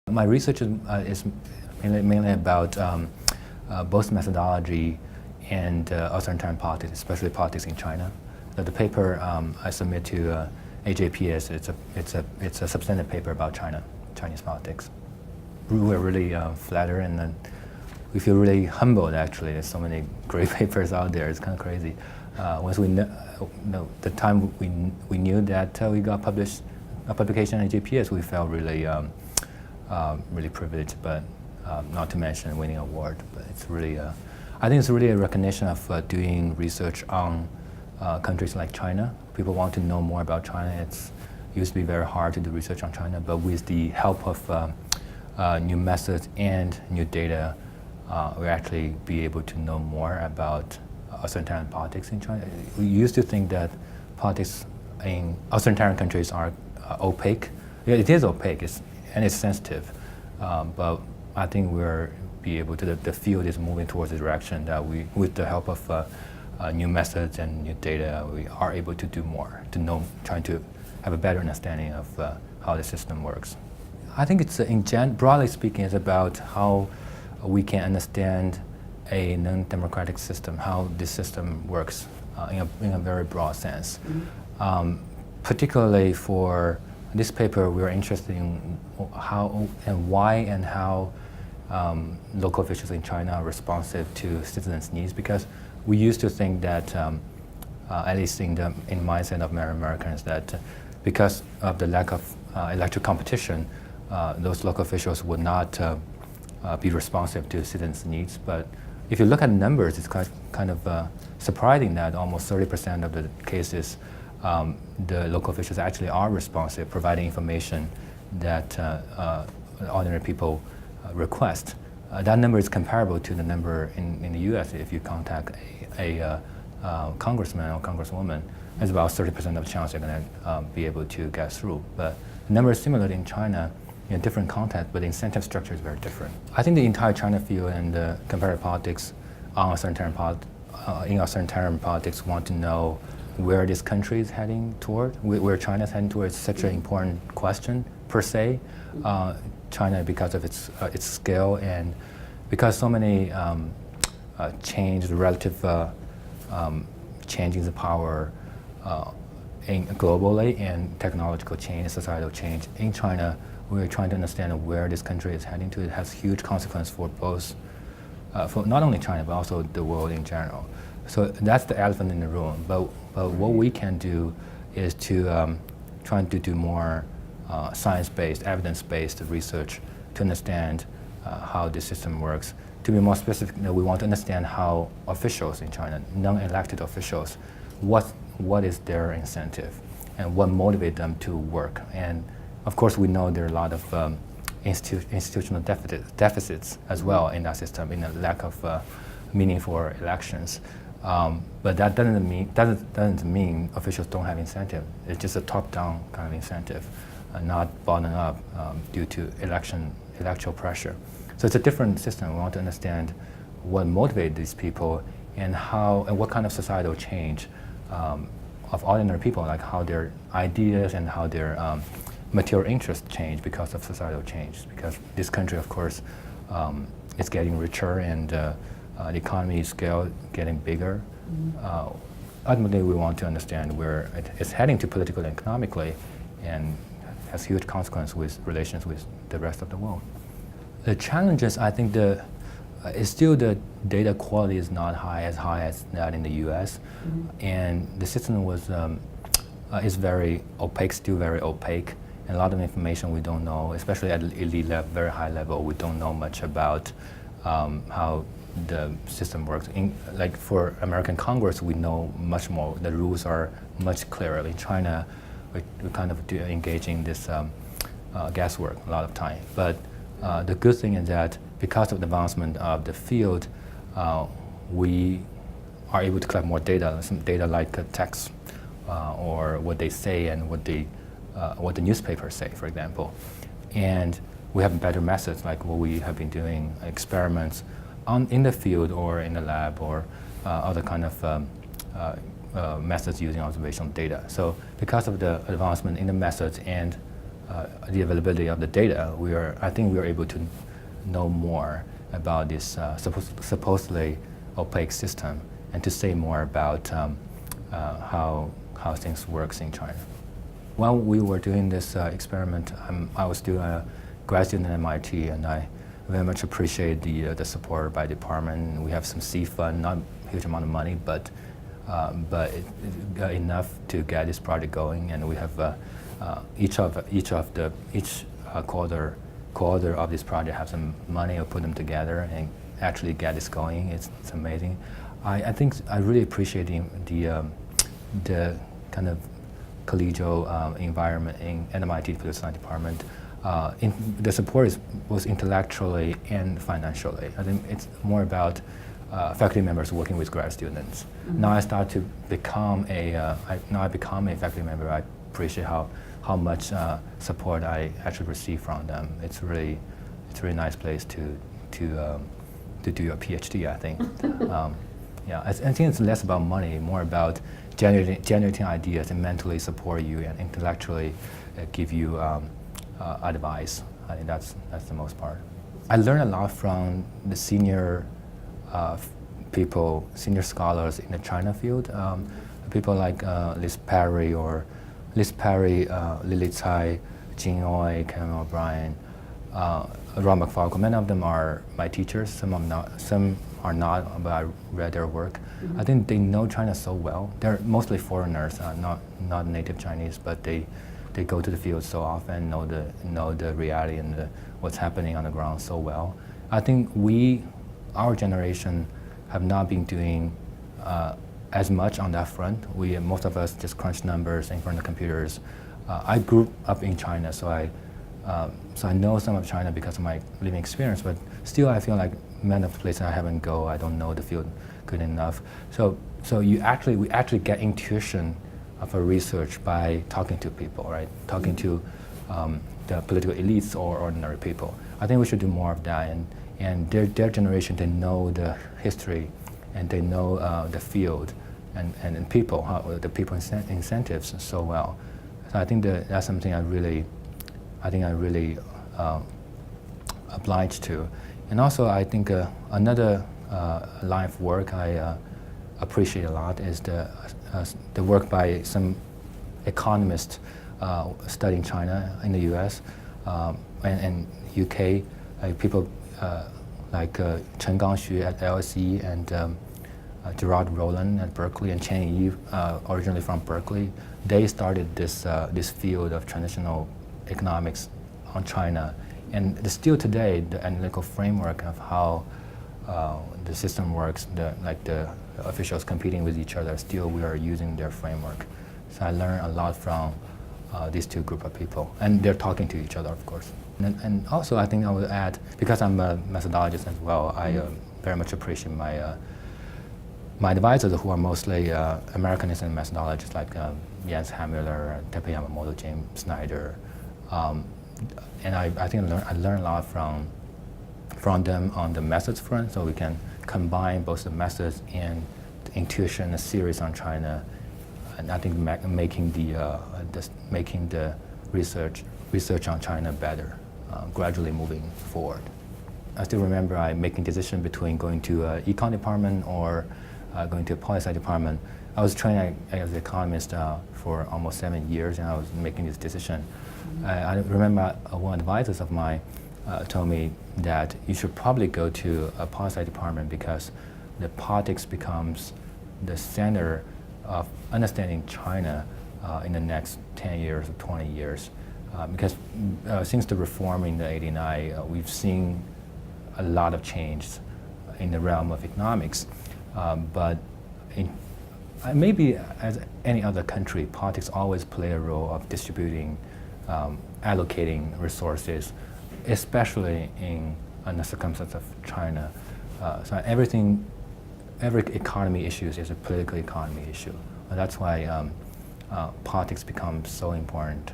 My research is mainly about both methodology and authoritarian politics, especially politics in China. The paper I submit to AJPS, it's a substantive paper about Chinese politics. We're really flattered, and we feel really humbled. Actually, there's so many great papers out there. It's kind of crazy. Once we know the time we knew that we got a publication at AJPS, we felt really really privileged, but not to mention winning an award. But it's really, I think it's really a recognition of doing research on countries like China. People want to know more about China. It used to be very hard to do research on China, but with the help of new methods and new data, we actually be able to know more about authoritarian politics in China. We used to think that politics in authoritarian countries are opaque. Yeah, it is opaque, and it's sensitive, but I think we're be able to, the field is moving towards the direction that we, with the help of new methods and new data, we are able to do more, to know, trying to have a better understanding of how the system works. I think it's, broadly speaking, it's about how we can understand a non-democratic system, how this system works in a very broad sense. Mm-hmm. Particularly for this paper, we are interested in how and why and how local officials in China are responsive to citizens' needs, because we used to think that, at least in mindset of Americans, that because of the lack of electoral competition, those local officials would not be responsive to citizens' needs. But if you look at the numbers, it's kind of surprising that almost 30% of the cases the local officials actually are responsive, providing information that ordinary people request. That number is comparable to the number in the US. If you contact a congressman or congresswoman, there's about 30% of chance you're going to be able to get through. But the number is similar in China in different context, but the incentive structure is very different. I think the entire China field and comparative politics on in authoritarian politics want to know where this country is heading toward, where China is heading toward. It's such an important question per se. China, because of its scale and because so many relative changes of power globally, and technological change, societal change in China, we're trying to understand where this country is heading to. It has huge consequences for both, for not only China but also the world in general. So that's the elephant in the room. But what we can do is to try to do more science-based, evidence-based research to understand how this system works. To be more specific, we want to understand how officials in China, non-elected officials, what is their incentive and what motivates them to work. And of course, we know there are a lot of institutional deficits as well in that system, in the lack of meaningful elections. But that doesn't mean officials don't have incentive. It's just a top-down kind of incentive, not bottom-up due to electoral pressure. So it's a different system. We want to understand what motivates these people and what kind of societal change of ordinary people, like how their ideas and how their material interests change because of societal change. Because this country, of course, is getting richer and the economy scale getting bigger. Mm-hmm. Ultimately, we want to understand where it's heading to politically and economically, and has huge consequences with relations with the rest of the world. The challenges, I think, is still the data quality is not as high as that in the U.S. Mm-hmm. And the system is very opaque, still very opaque, and a lot of information we don't know, especially at elite level, very high level. We don't know much about how the system works. Like for American Congress, we know much more. The rules are much clearer. In China, we kind of engage in this guesswork a lot of time. But the good thing is that because of the advancement of the field, we are able to collect more data, some data like text or what they say and what the newspapers say, for example. And we have better methods, like what we have been doing, experiments in the field or in the lab or other kind of methods using observational data. So because of the advancement in the methods and the availability of the data, I think we are able to know more about this supposedly opaque system, and to say more about how things works in China. While we were doing this experiment, I was still a grad student at MIT, and I very much appreciate the support by the department. We have some seed fund, not a huge amount of money, but enough to get this project going. And we have each quarter of this project have some money. Or put them together and actually get this going. It's amazing. I think I really appreciate the kind of collegial environment in MIT Political Science Department. The support was intellectually and financially. I think it's more about faculty members working with grad students. Mm-hmm. Now I start to become I become a faculty member. I appreciate how much support I actually receive from them. It's a really nice place to do your PhD, I think. Yeah, I think it's less about money, more about generating ideas and mentally support you and intellectually give you advice. I think that's the most part. I learned a lot from the senior senior scholars in the China field. People like Liz Perry, Lily Tsai, Jing Oi, Kevin O'Brien, Rob McFarland. Many of them are my teachers. Some are not, but I read their work. Mm-hmm. I think they know China so well. They're mostly foreigners, not native Chinese, but they go to the field so often, know the reality and what's happening on the ground so well. I think our generation, have not been doing as much on that front. Most of us just crunch numbers in front of computers. I grew up in China, so I know some of China because of my living experience. But still, I feel like many of the places I haven't go, I don't know the field good enough. So we actually get intuition of a research by talking to people, right? Talking to the political elites or ordinary people. I think we should do more of that. And their generation, they know the history, and they know the field, and people, the people incentives so well. So I think that's something I really obliged to. And also, I think another line of work I appreciate a lot is the work by some economists studying China in the U.S. And UK, people like Yiqing Xu at LSE and Gerard Rowland at Berkeley and Chen Yi, originally from Berkeley. They started this field of transitional economics on China, and still today the analytical framework of how the system works, the officials competing with each other, still we are using their framework. So I learned a lot from these two group of people, and they're talking to each other, of course. And also, I think I would add, because I'm a methodologist as well, I very much appreciate my advisors, who are mostly Americanists and methodologists, like Jens Hamüller, Tepe Yamamoto, James Snyder. And I think I learned a lot from them on the methods front, so we can combine both the methods and the intuition, a series on China, and I think making the research on China better, gradually moving forward. I still remember I making decision between going to econ department or going to a policy department. I was trained as an economist for almost 7 years, and I was making this decision. I remember one advisor of mine told me that you should probably go to a policy department because the politics becomes the center of understanding China in the next 10 years or 20 years. Because since the reform in the '89, we've seen a lot of change in the realm of economics. But maybe as any other country, politics always play a role of distributing, allocating resources, especially in the circumstance of China. So every economy issue is a political economy issue. And that's why politics becomes so important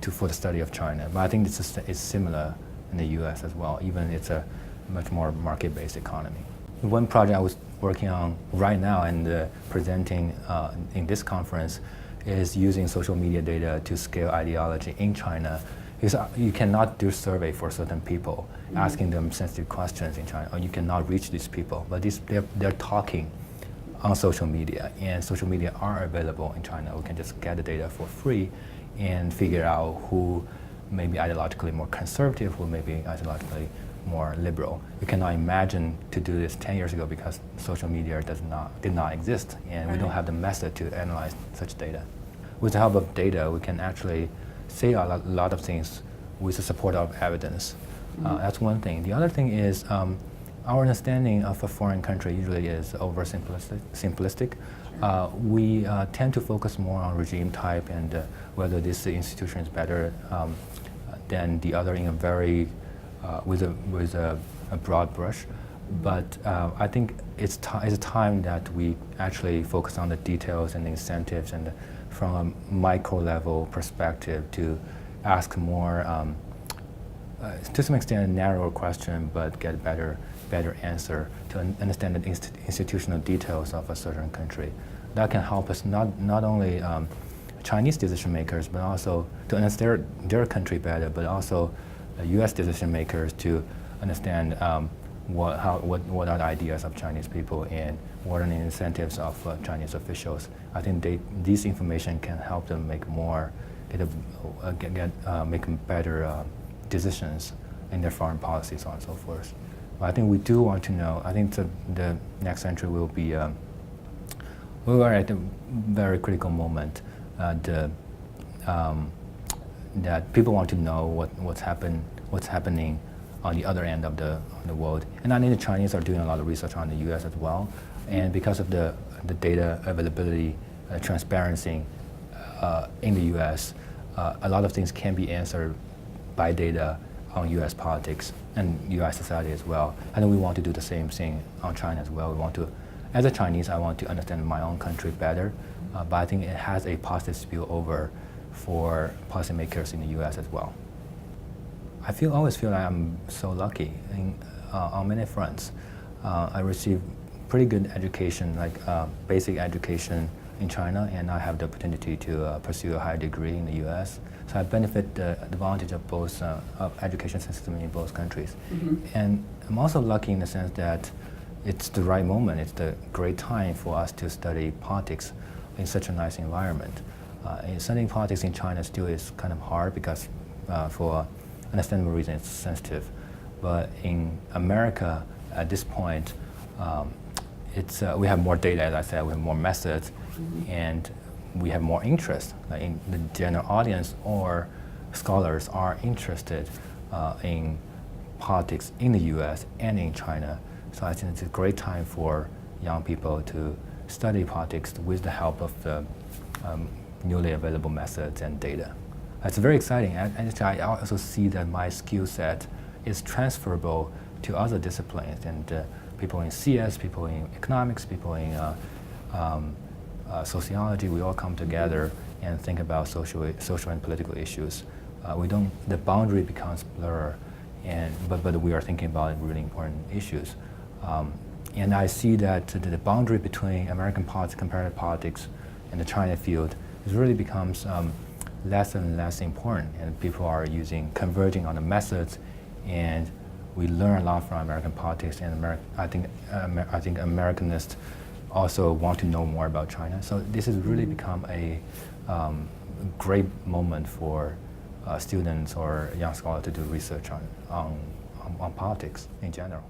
for the study of China. But I think it's similar in the U.S. as well, even it's a much more market-based economy. One project I was working on right now and presenting in this conference is using social media data to scale ideology in China. Because you cannot do survey for certain people, asking them sensitive questions in China, or you cannot reach these people. But they're talking on social media, and social media are available in China. We can just get the data for free and figure out who may be ideologically more conservative, who may be ideologically more liberal. We cannot imagine to do this 10 years ago because social media did not exist, and we don't have the method to analyze such data. With the help of data, we can actually say a lot of things with the support of evidence. That's one thing. The other thing is our understanding of a foreign country usually is simplistic. We tend to focus more on regime type and whether this institution is better than the other in a very with a broad brush. But I think it's a time that we actually focus on the details and the incentives, and from a micro level perspective to ask more, to some extent, a narrower question, but get better answer to understand the institutional details of a certain country. That can help us not only Chinese decision makers, but also to understand their country better, but also U.S. decision makers to understand what are the ideas of Chinese people and what are the incentives of Chinese officials. I think this information can help them make make better decisions in their foreign policies, so on and so forth. But I think we do want to know. I think the next century will be. We are at a very critical moment. That people want to know what's happening on the other end of the world. And I think the Chinese are doing a lot of research on the U.S. as well. And because of the data availability, transparency in the U.S., a lot of things can be answered by data on U.S. politics and U.S. society as well. And we want to do the same thing on China as well. We want to, as a Chinese, I want to understand my own country better, but I think it has a positive spillover for policymakers in the U.S. as well. I always feel like I'm so lucky on many fronts. I receive pretty good education, like basic education in China, and I have the opportunity to pursue a higher degree in the U.S. So I benefit the advantage of both of education system in both countries. And I'm also lucky in the sense that it's the right moment. It's the great time for us to study politics in such a nice environment. Studying politics in China still is kind of hard because for understandable reasons it's sensitive. But in America, at this point, we have more data, as I said, we have more methods, and we have more interest. Like in the general audience or scholars are interested in politics in the U.S. and in China. So I think it's a great time for young people to study politics with the help of the newly available methods and data. That's very exciting. And I also see that my skill set is transferable to other disciplines, and people in CS, people in economics, people in sociology, we all come together and think about social and political issues. The boundary becomes blur, but we are thinking about really important issues. And I see that the boundary between American politics, comparative politics, and the China field really becomes less and less important, and people are converging on the methods, and we learn a lot from American politics, and I think Americanists also want to know more about China. So this has really become a great moment for students or young scholars to do research on politics in general.